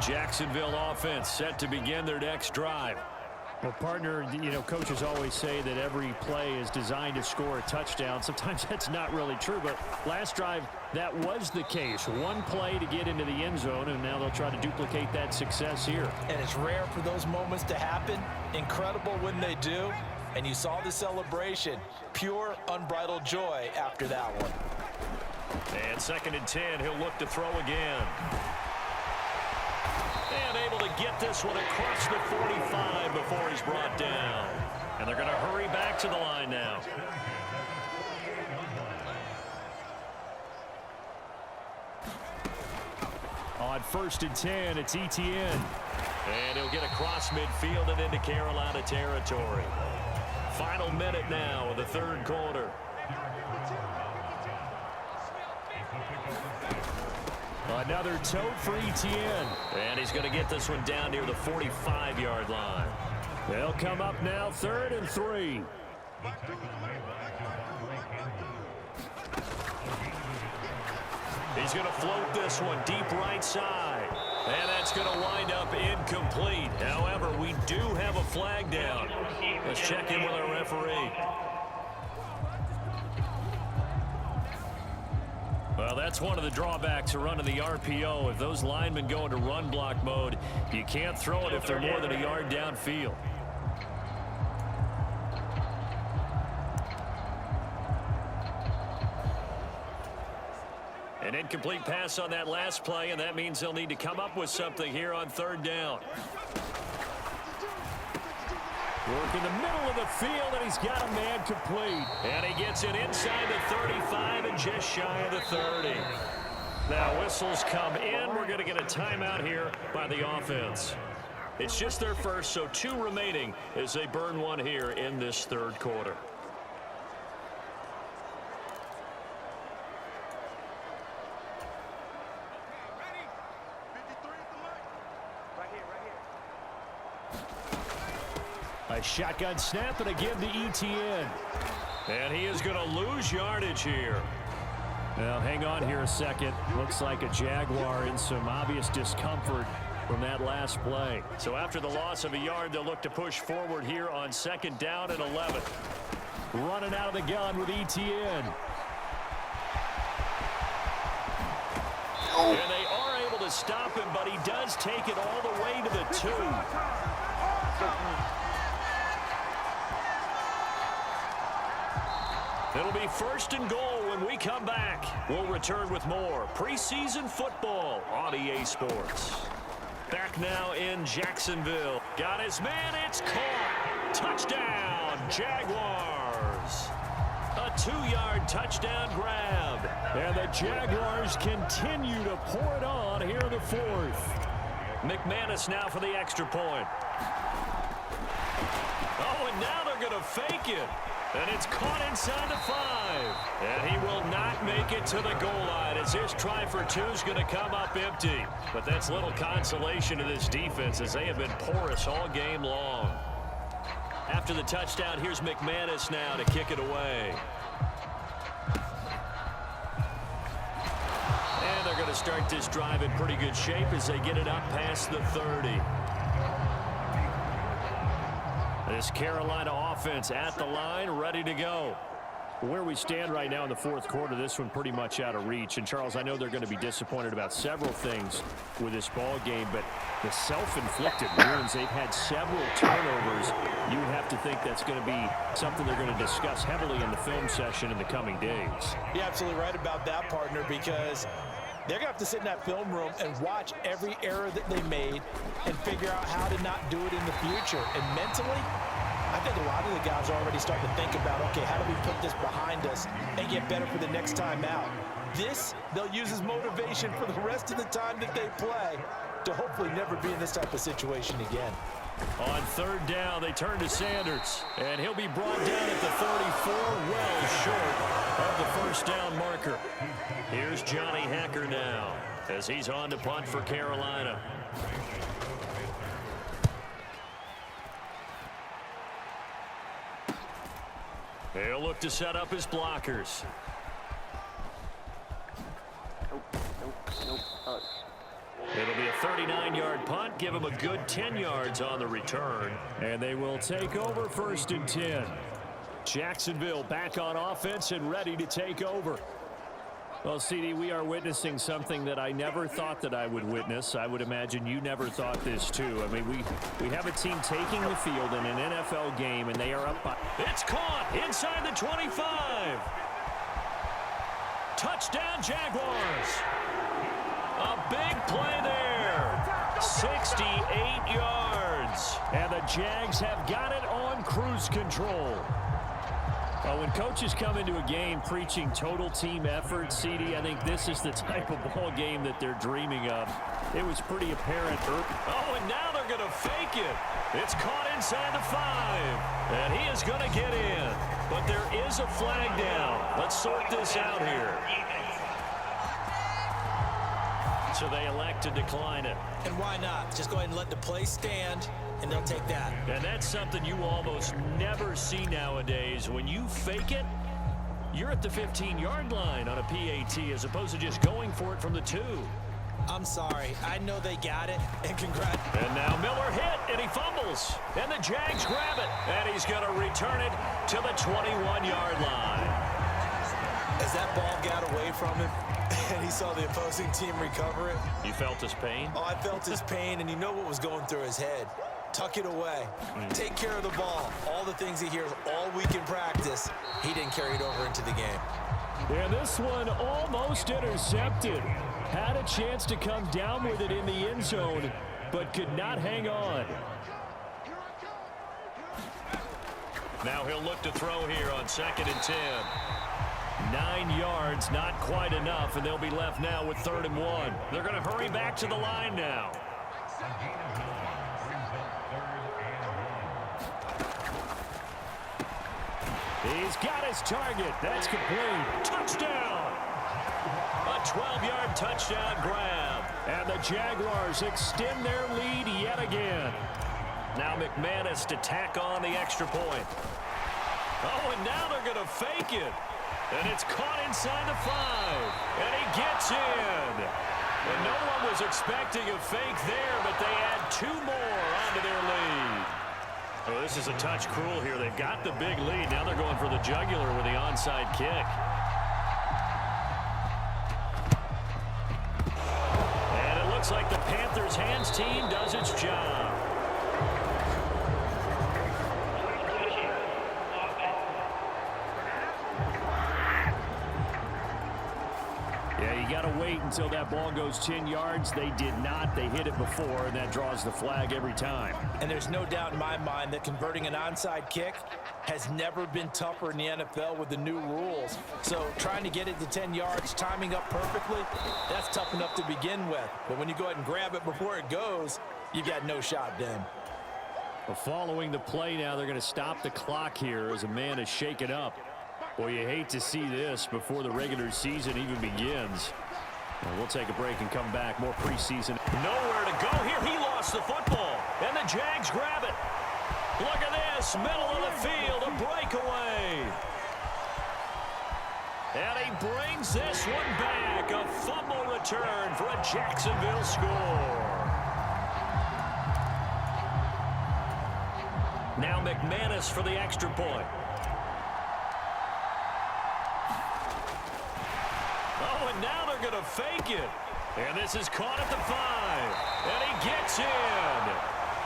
Jacksonville offense set to begin their next drive. Well, partner, coaches always say that every play is designed to score a touchdown. Sometimes that's not really true, but last drive, that was the case. One play to get into the end zone, and now they'll try to duplicate that success here. And it's rare for those moments to happen. Incredible when they do. And you saw the celebration. Pure, unbridled joy after that one. And 2nd and 10, he'll look to throw again. And able to get this one across the 45 before he's brought down. And they're going to hurry back to the line now. On 1st and 10, it's ETN. And he'll get across midfield and into Carolina territory. Final minute now of the 3rd quarter. Another tote for ETN. And he's going to get this one down near the 45-yard line. They'll come up now 3rd and 3. He's going to float this one deep right side. And that's going to wind up incomplete. However, we do have a flag down. Let's check in with our referee. Well, that's one of the drawbacks of running the RPO. If those linemen go into run block mode, you can't throw it if they're more than a yard downfield. An incomplete pass on that last play, and that means they'll need to come up with something here on 3rd down. Work in the middle of the field, and he's got a man complete. And he gets it inside the 35 and just shy of the 30. Now whistles come in. We're going to get a timeout here by the offense. It's just their first, so 2 remaining as they burn one here in this 3rd quarter. A shotgun snap and again to ETN. And he is going to lose yardage here. Now, hang on here a second. Looks like a Jaguar in some obvious discomfort from that last play. So after the loss of a yard, they'll look to push forward here on 2nd down and 11. Running out of the gun with ETN. And they are able to stop him, but he does take it all the way to the 2. It'll be 1st and goal when we come back. We'll return with more preseason football on EA Sports. Back now in Jacksonville. Got his man. It's caught. Touchdown, Jaguars. A 2-yard touchdown grab. And the Jaguars continue to pour it on here in the 4th. McManus now for the extra point. Oh, and now they're going to fake it. And it's caught inside the 5. And he will not make it to the goal line as his try for 2 is going to come up empty. But that's little consolation to this defense as they have been porous all game long. After the touchdown, here's McManus now to kick it away. And they're going to start this drive in pretty good shape as they get it up past the 30. This Carolina offense at the line, ready to go. Where we stand right now in the 4th quarter, this one pretty much out of reach. And, Charles, I know they're going to be disappointed about several things with this ball game, but the self-inflicted wounds, they've had several turnovers. You would have to think that's going to be something they're going to discuss heavily in the film session in the coming days. You're absolutely right about that, partner, because they're going to have to sit in that film room and watch every error that they made and figure out how to not do it in the future. And mentally, I think a lot of the guys are already starting to think about, okay, how do we put this behind us and get better for the next time out? This, they'll use as motivation for the rest of the time that they play to hopefully never be in this type of situation again. On 3rd down, they turn to Sanders, and he'll be brought down at the 34, well short of the 1st down marker. Here's Johnny Hacker now as he's on to punt for Carolina. He'll look to set up his blockers. It'll be a 39-yard punt. Give them a good 10 yards on the return. And they will take over 1st and 10. Jacksonville back on offense and ready to take over. Well, CD, we are witnessing something that I never thought that I would witness. I would imagine you never thought this, too. I mean, we have a team taking the field in an NFL game, and they are up by... It's caught inside the 25. Touchdown, Jaguars. A big play there. 68 yards. And the Jags have got it on cruise control. Well, when coaches come into a game preaching total team effort, CD, I think this is the type of ball game that they're dreaming of. It was pretty apparent. Oh, and now they're going to fake it. It's caught inside the 5. And he is going to get in. But there is a flag down. Let's sort this out here. So they elect to decline it. And why not? Just go ahead and let the play stand, and they'll take that. And that's something you almost never see nowadays. When you fake it, you're at the 15-yard line on a PAT as opposed to just going for it from the 2. I'm sorry. I know they got it, and congrats. And now Miller hit, and he fumbles. And the Jags grab it, and he's going to return it to the 21-yard line. As that ball got away from him, and he saw the opposing team recover it. You felt his pain? Oh, I felt his pain, and you know what was going through his head. Tuck it away. Take care of the ball. All the things he hears all week in practice, he didn't carry it over into the game. Yeah, this one almost intercepted. Had a chance to come down with it in the end zone, but could not hang on. Now he'll look to throw here on 2nd and 10. 9 yards, not quite enough, and they'll be left now with 3rd and 1. They're going to hurry back to the line now. He's got his target. That's complete. Touchdown! A 12-yard touchdown grab. And the Jaguars extend their lead yet again. Now McManus to tack on the extra point. Oh, and now they're going to fake it. And it's caught inside the 5. And he gets in. And no one was expecting a fake there, but they add 2 more onto their lead. Oh, this is a touch cruel here. They've got the big lead. Now they're going for the jugular with the onside kick. And it looks like the Panthers hands team does its job. Got to wait until that ball goes 10 yards. They did not. They hit it before, and that draws the flag every time. And there's no doubt in my mind that converting an onside kick has never been tougher in the NFL with the new rules. So trying to get it to 10 yards, timing up perfectly, that's tough enough to begin with. But when you go ahead and grab it before it goes, you got no shot then. Well, following the play now, they're going to stop the clock here as a man is shaken up. Boy, you hate to see this before the regular season even begins. Well, we'll take a break and come back. More preseason. Nowhere to go here. He lost the football. And the Jags grab it. Look at this. Middle of the field. A breakaway. And he brings this one back. A fumble return for a Jacksonville score. Now McManus for the extra point. Oh, and now they're going to fake it. And this is caught at the 5. And he gets in.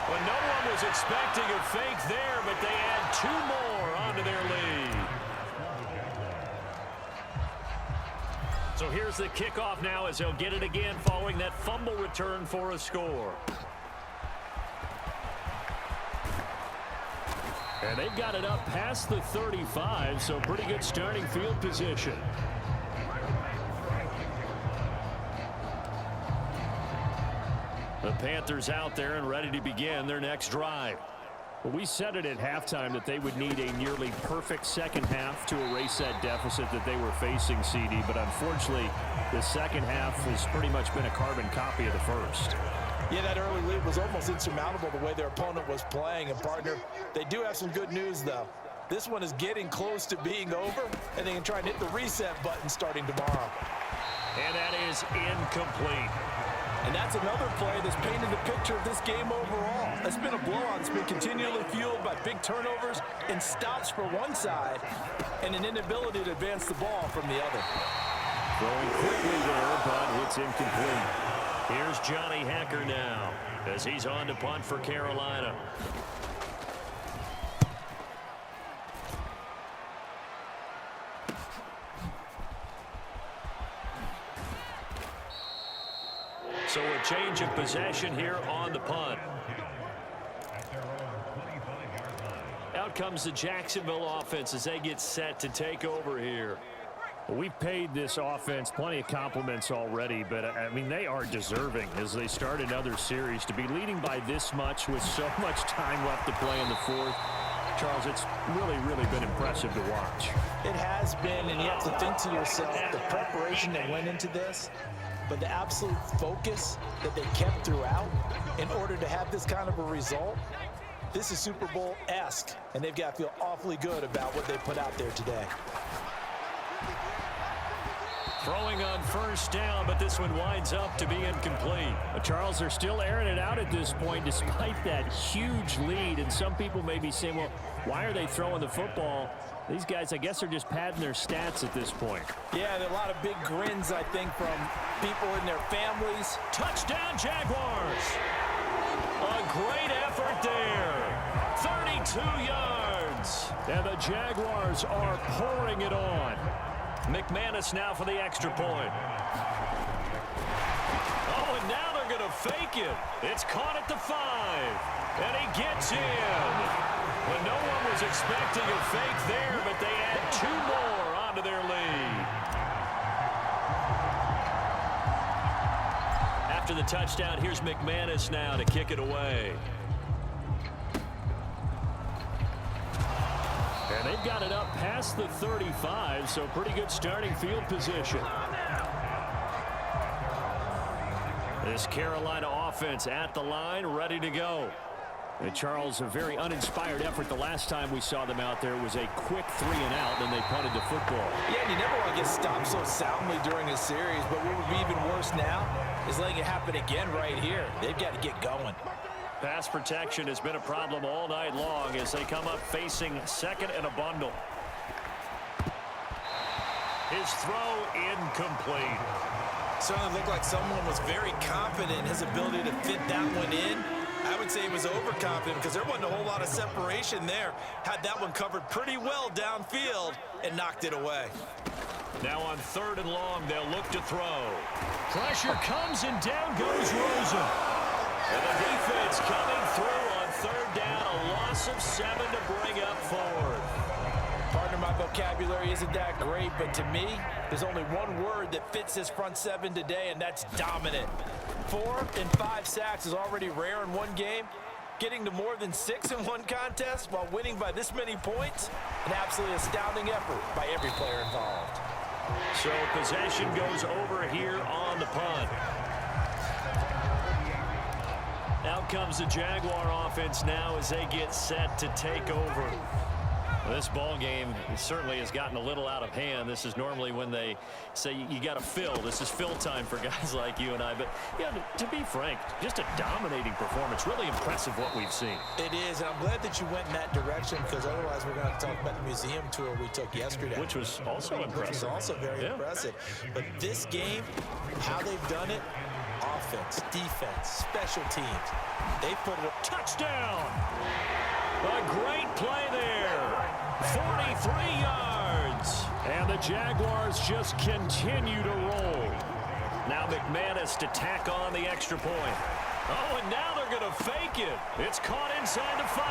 Well, no one was expecting a fake there, but they add 2 more onto their lead. So here's the kickoff now as they'll get it again following that fumble return for a score. And they've got it up past the 35, so pretty good starting field position. The Panthers out there and ready to begin their next drive. Well, we said it at halftime that they would need a nearly perfect second half to erase that deficit that they were facing, CD. But unfortunately, the second half has pretty much been a carbon copy of the first. Yeah, that early lead was almost insurmountable the way their opponent was playing. And, partner, they do have some good news, though. This one is getting close to being over, and they can try and hit the reset button starting tomorrow. And that is incomplete. And that's another play that's painted the picture of this game overall. It's been a blowout. It's been continually fueled by big turnovers and stops for one side and an inability to advance the ball from the other. Throwing quickly there, but it's incomplete. Here's Johnny Hacker now as he's on to punt for Carolina. So a change of possession here on the punt. Out comes the Jacksonville offense as they get set to take over here. Well, we've paid this offense plenty of compliments already, but, I mean, they are deserving as they start another series. To be leading by this much with so much time left to play in the fourth, Charles, it's really, really been impressive to watch. It has been, and you have to think to yourself, the preparation that went into this, but the absolute focus that they kept throughout in order to have this kind of a result, this is Super Bowl-esque, and they've got to feel awfully good about what they put out there today. Throwing on first down, but this one winds up to be incomplete. Charles, they're still airing it out at this point despite that huge lead, and some people may be saying, well, why are they throwing the football? These guys, I guess, are just padding their stats at this point. Yeah, there are a lot of big grins, I think, from people in their families. Touchdown, Jaguars! A great effort there. 32 yards. And the Jaguars are pouring it on. McManus now for the extra point. Oh, and now they're going to fake it. It's caught at the 5. And he gets in. Well, no one was expecting a fake there, but they add 2 more onto their lead. After the touchdown, here's McManus now to kick it away. And they've got it up past the 35, so pretty good starting field position. This Carolina offense at the line, ready to go. And Charles, a very uninspired effort. The last time we saw them out there was a quick 3 and out, and they punted the football. Yeah, and you never want to get stopped so soundly during a series, but what would be even worse now is letting it happen again right here. They've got to get going. Pass protection has been a problem all night long as they come up facing second and a bundle. His throw incomplete. Certainly looked like someone was very confident in his ability to fit that one in. I would say he was overconfident because there wasn't a whole lot of separation there. Had that one covered pretty well downfield and knocked it away. Now on 3rd and long, they'll look to throw. Pressure comes and down goes Rosen. And the defense coming through on 3rd down. A loss of 7 to bring up 4th. Partner, my vocabulary isn't that great, but to me, there's only one word that fits this front 7 today, and that's dominant. 4 and 5 sacks is already rare in one game. Getting to more than 6 in one contest while winning by this many points, an absolutely astounding effort by every player involved. So possession goes over here on the punt. Out comes the Jaguar offense now as they get set to take over. Well, this ball game certainly has gotten a little out of hand. This is normally when they say you got to fill. This is fill time for guys like you and I. But, yeah, to be frank, just a dominating performance. Really impressive what we've seen. It is, and I'm glad that you went in that direction because otherwise we're going to talk about the museum tour we took yesterday. Which was also impressive. Which was also very impressive. But this game, how they've done it, offense, defense, special teams, they put it up. Touchdown! A great play there. 43 yards. And the Jaguars just continue to roll. Now McManus to tack on the extra point. Oh, and now they're going to fake it. It's caught inside the 5.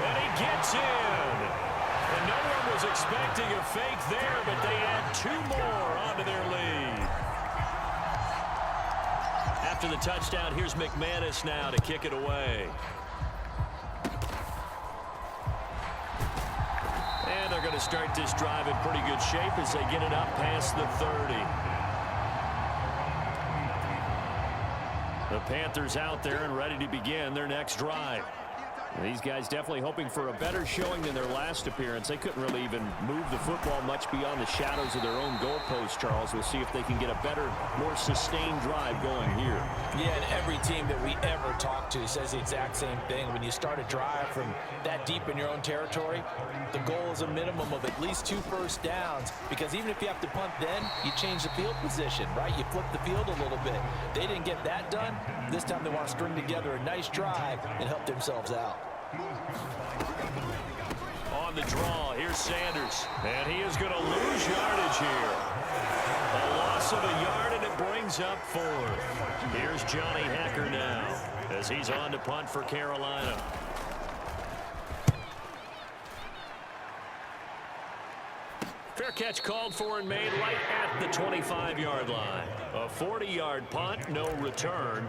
And he gets in. And no one was expecting a fake there, but they add 2 more onto their lead. After the touchdown, here's McManus now to kick it away. And they're going to start this drive in pretty good shape as they get it up past the 30. The Panthers out there and ready to begin their next drive. These guys definitely hoping for a better showing than their last appearance. They couldn't really even move the football much beyond the shadows of their own goalpost, Charles. We'll see if they can get a better, more sustained drive going here. Yeah, and every team that we ever talk to says the exact same thing. When you start a drive from that deep in your own territory, the goal is a minimum of at least 2 first downs, because even if you have to punt then, you change the field position, right? You flip the field a little bit. They didn't get that done. This time they want to string together a nice drive and help themselves out. On the draw, here's Sanders. And he is going to lose yardage here. A loss of a yard, and it brings up 4. Here's Johnny Hecker now as he's on to punt for Carolina. Fair catch called for and made right at the 25-yard line. A 40-yard punt, no return.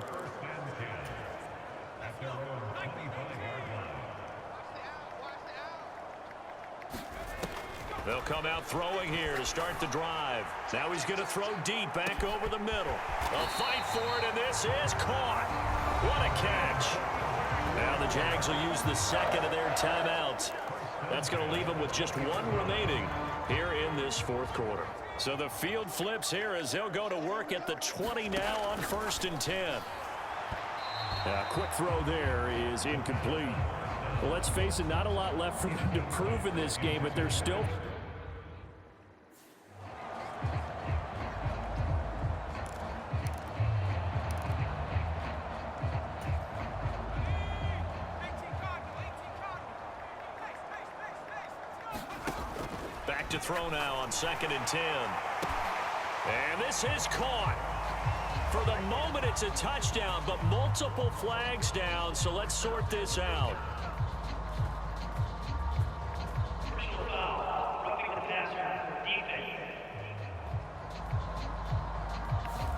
They'll come out throwing here to start the drive. Now he's going to throw deep back over the middle. They'll fight for it, and this is caught. What a catch. Now the Jags will use the second of their timeouts. That's going to leave them with just 1 remaining here in this 4th quarter. So the field flips here as they'll go to work at the 20 now on 1st and 10. A quick throw there is incomplete. Well, let's face it, not a lot left for them to prove in this game, but they're still... Back to throw now on 2nd and 10. And this is caught. For the moment, it's a touchdown, but multiple flags down, so let's sort this out.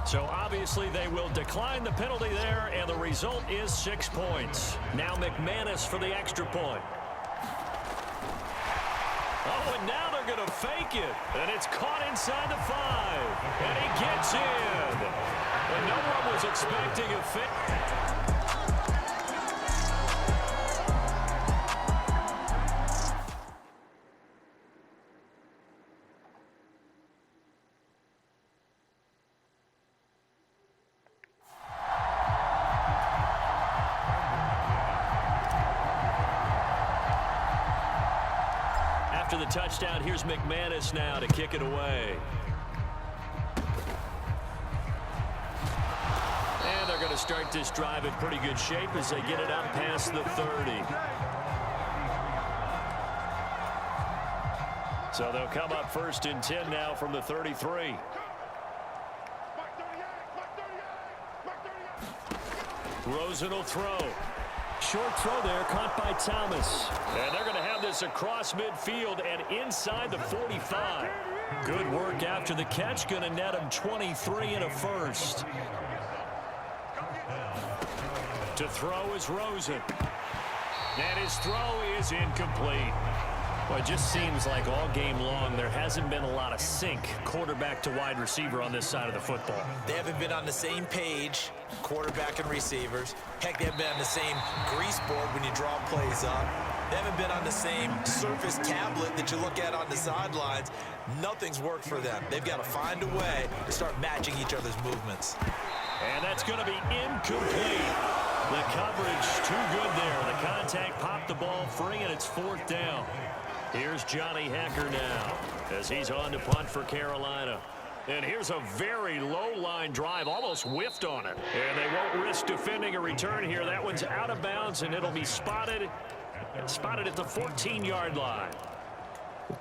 So obviously they will decline the penalty there, and the result is 6 points. Now McManus for the extra point. Oh, and now they're going to fake it. And it's caught inside the 5. And he gets in. And no one was expecting a fake. After the touchdown, here's McManus now to kick it away. And they're going to start this drive in pretty good shape as they get it out past the 30. So they'll come up 1st and 10 now from the 33. Rosen will throw. Short throw there, caught by Thomas. And they're going to have this across midfield and inside the 45. Good work after the catch. Going to net him 23 and a first. To throw is Rosen. And his throw is incomplete. Well, it just seems like all game long there hasn't been a lot of sync quarterback to wide receiver on this side of the football. They haven't been on the same page, quarterback and receivers. Heck, they haven't been on the same grease board when you draw plays up. They haven't been on the same surface tablet that you look at on the sidelines. Nothing's worked for them. They've got to find a way to start matching each other's movements. And that's going to be incomplete. The coverage too good there. The contact popped the ball free, and it's 4th down. Here's Johnny Hecker now as he's on to punt for Carolina. And here's a very low-line drive, almost whiffed on it. And they won't risk defending a return here. That one's out of bounds, and it'll be spotted at the 14-yard line.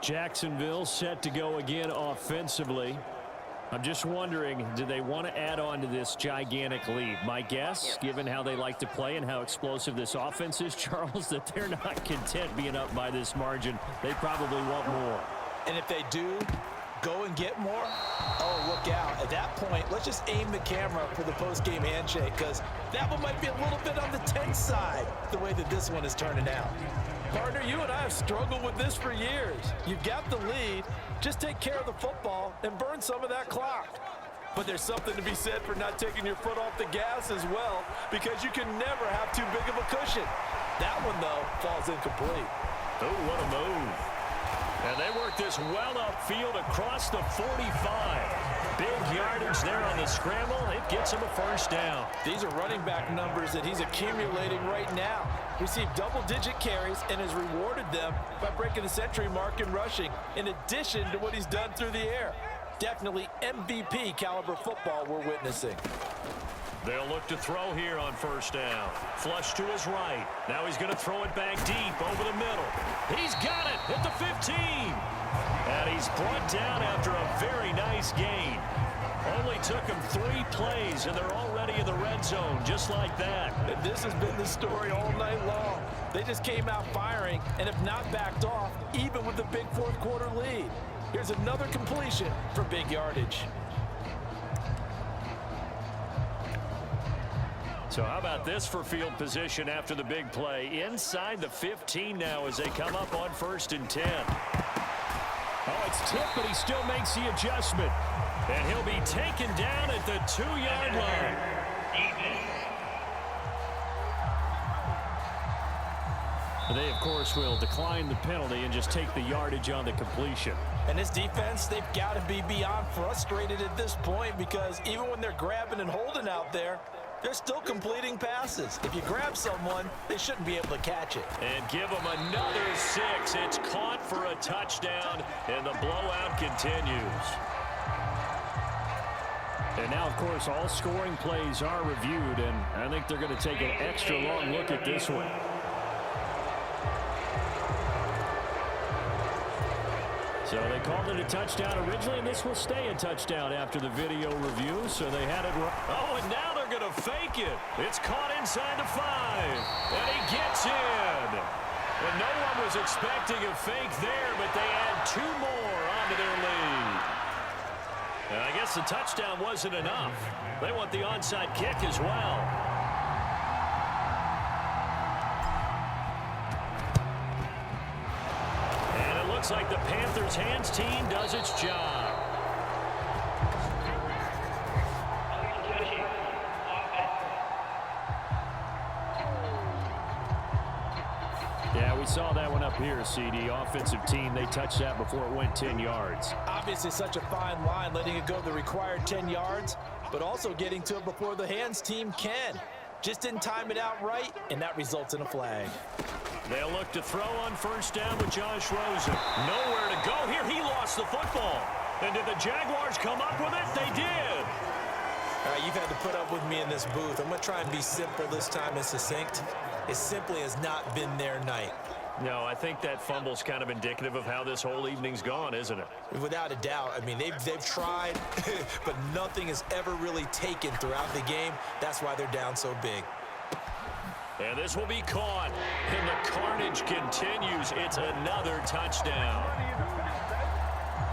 Jacksonville set to go again offensively. I'm just wondering, do they want to add on to this gigantic lead? My guess, given how they like to play and how explosive this offense is, Charles, that they're not content being up by this margin. They probably want more. And if they do go and get more, oh, look out. At that point, let's just aim the camera for the post-game handshake, because that one might be a little bit on the tense side, the way that this one is turning out. Partner, you and I have struggled with this for years. You've got the lead. Just take care of the football and burn some of that clock. But there's something to be said for not taking your foot off the gas as well, because you can never have too big of a cushion. That one, though, falls incomplete. Oh, what a move. And they work this well upfield across the 45. Big yardage there on the scramble. It gets him a first down. These are running back numbers that he's accumulating right now. Received double-digit carries and has rewarded them by breaking the century mark in rushing, in addition to what he's done through the air. Definitely MVP caliber football we're witnessing. They'll look to throw here on first down. Flush to his right. Now he's going to throw it back deep over the middle. He's got it at the 15. And he's brought down after a very nice gain. Only took him 3 plays, and they're already in the red zone, just like that. And this has been the story all night long. They just came out firing and have not backed off, even with the big fourth quarter lead. Here's another completion for big yardage. So how about this for field position after the big play? Inside the 15 now as they come up on 1st and 10. Oh, it's tipped, but he still makes the adjustment. And he'll be taken down at the 2-yard line. They, of course, will decline the penalty and just take the yardage on the completion. And this defense, they've got to be beyond frustrated at this point, because even when they're grabbing and holding out there, they're still completing passes. If you grab someone, they shouldn't be able to catch it. And give them another 6. It's caught for a touchdown, and the blowout continues. And now, of course, all scoring plays are reviewed, and I think they're going to take an extra long look at this one. So they called it a touchdown originally, and this will stay a touchdown after the video review, so they had it right. Oh, and now they're going to fake it. It's caught inside the 5, and he gets in. And no one was expecting a fake there, but they add 2 more onto their lead. And I guess the touchdown wasn't enough. They want the onside kick as well. Looks like the Panthers hands team does its job. Yeah, we saw that one up here, CD. Offensive team, they touched that before it went 10 yards. Obviously such a fine line, letting it go the required 10 yards, but also getting to it before the hands team can. Just didn't time it out right, and that results in a flag. They'll look to throw on first down with Josh Rosen. Nowhere to go here. He lost the football. And did the Jaguars come up with it? They did. All right, you've had to put up with me in this booth. I'm going to try and be simple this time and succinct. It simply has not been their night. No, I think that fumble's kind of indicative of how this whole evening's gone, isn't it? Without a doubt. I mean, they've tried, but nothing has ever really taken throughout the game. That's why they're down so big. And this will be caught, and the carnage continues. It's another touchdown.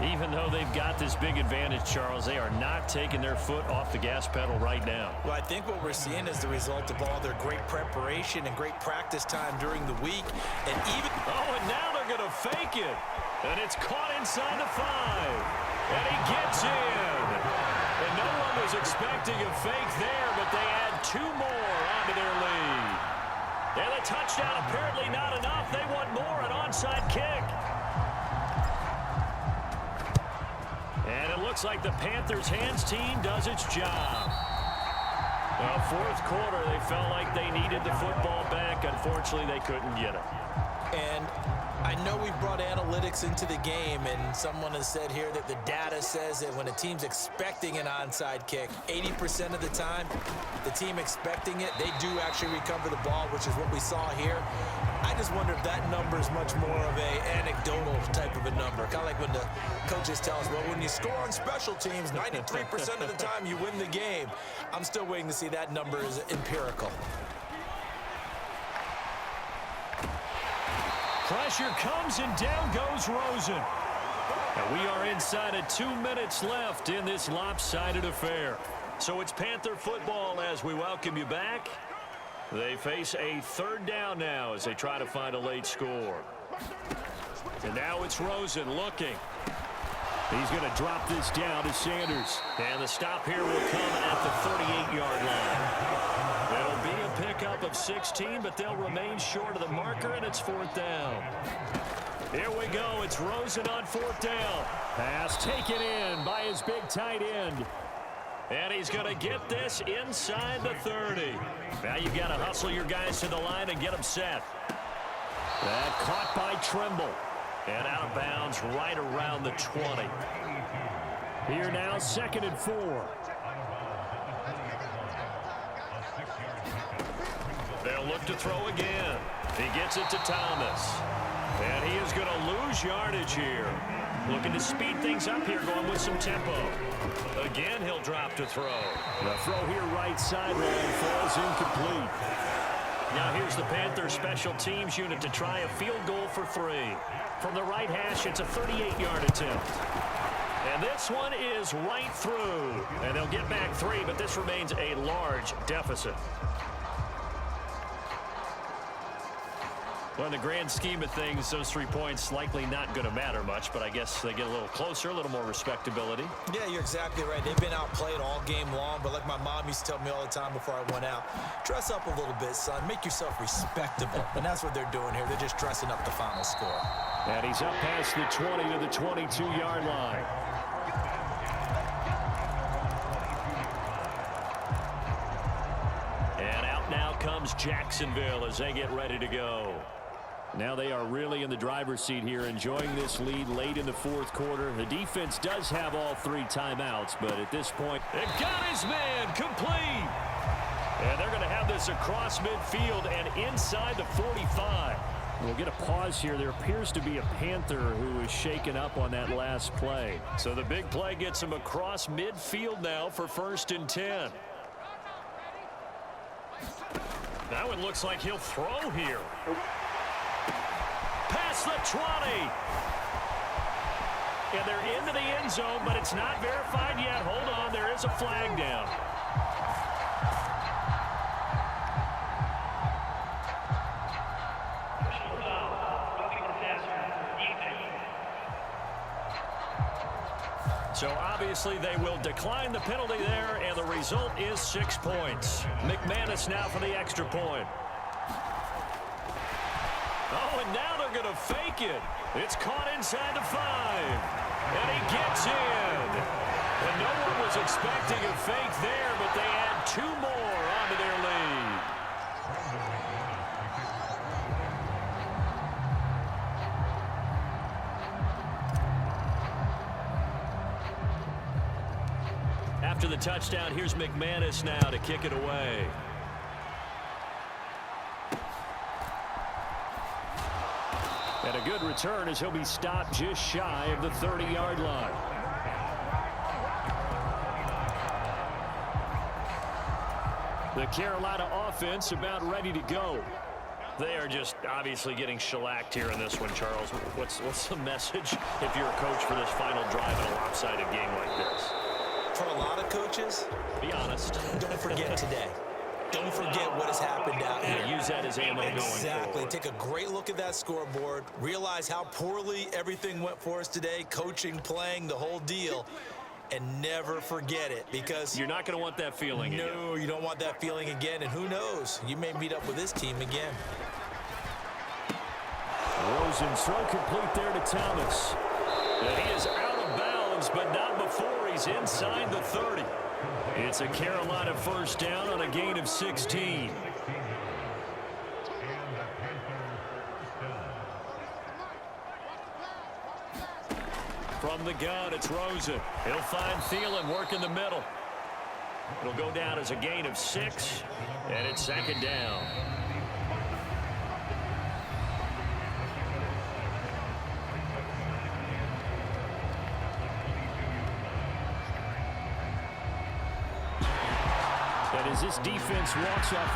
Even though they've got this big advantage, Charles, they are not taking their foot off the gas pedal right now. Well, I think what we're seeing is the result of all their great preparation and great practice time during the week. And even... Oh, and now they're going to fake it. And it's caught inside the 5. And he gets in. And no one was expecting a fake there, but they add 2 more onto their lead. And the touchdown apparently not enough. They want more, an onside kick. And it looks like the Panthers hands team does its job. Well, fourth quarter, they felt like they needed the football back. Unfortunately, they couldn't get it. And I know we brought analytics into the game, and someone has said here that the data says that when a team's expecting an onside kick, 80% of the time, the team expecting it, they do actually recover the ball, which is what we saw here. I just wonder if that number is much more of a anecdotal type of a number. Kind of like when the coaches tell us, well, when you score on special teams, 93% of the time you win the game. I'm still waiting to see that number is empirical. Pressure comes, and down goes Rosen. And we are inside of 2 minutes left in this lopsided affair. So it's Panther football as we welcome you back. They face a 3rd down now as they try to find a late score. And now it's Rosen looking. He's going to drop this down to Sanders. And the stop here will come at the 38-yard line. It'll be a pickup of of 16, but they'll remain short of the marker, and it's 4th down. Here we go. It's Rosen on 4th down. Pass taken in by his big tight end. And he's going to get this inside the 30. Now you've got to hustle your guys to the line and get them set. That caught by Trimble. And out of bounds right around the 20. Here now, 2nd and 4. They'll look to throw again. He gets it to Thomas. And he is going to lose yardage here. Looking to speed things up here, going with some tempo. Again, he'll drop to throw. The throw here right sideline falls incomplete. Now here's the Panthers special teams unit to try a field goal for 3. From the right hash, it's a 38-yard attempt. And this one is right through. And they'll get back 3, but this remains a large deficit. Well, in the grand scheme of things, those 3 points likely not going to matter much, but I guess they get a little closer, a little more respectability. Yeah, you're exactly right. They've been outplayed all game long, but like my mom used to tell me all the time before I went out, dress up a little bit, son. Make yourself respectable. And that's what they're doing here. They're just dressing up the final score. And he's up past the 20 to the 22-yard line. And out now comes Jacksonville as they get ready to go. Now they are really in the driver's seat here, enjoying this lead late in the 4th quarter. The defense does have all 3 timeouts, but at this point, they've got his man complete. And they're going to have this across midfield and inside the 45. We'll get a pause here. There appears to be a Panther who is shaken up on that last play. So the big play gets him across midfield now for 1st and 10. That one looks like he'll throw here. Past the 20. And they're into the end zone, but it's not verified yet. Hold on, there is a flag down. So obviously they will decline the penalty there, and the result is 6 points. McManus now for the extra point. Oh, and now they're going to fake it. It's caught inside the 5. And he gets in. And no one was expecting a fake there, but they add 2 more onto their lead. After the touchdown, here's McManus now to kick it away. And a good return as he'll be stopped just shy of the 30-yard line. The Carolina offense about ready to go. They are just obviously getting shellacked here in this one, Charles. What's the message if you're a coach for this final drive in a lopsided game like this? For a lot of coaches, be honest. Don't forget today. Don't forget what has happened out here. Use that as ammo going forward. Exactly. Take a great look at that scoreboard. Realize how poorly everything went for us today. Coaching, playing, the whole deal. And never forget it, because you're not going to want that feeling again. No, you don't want that feeling again. And who knows? You may meet up with this team again. Rosen throw complete there to Thomas. And he is out of bounds, but not before he's inside the 30. It's a Carolina 1st down on a gain of 16. From the gun, it's Rosen. He'll find Thielen working the middle. It'll go down as a gain of 6, and it's 2nd down. And as this defense walks off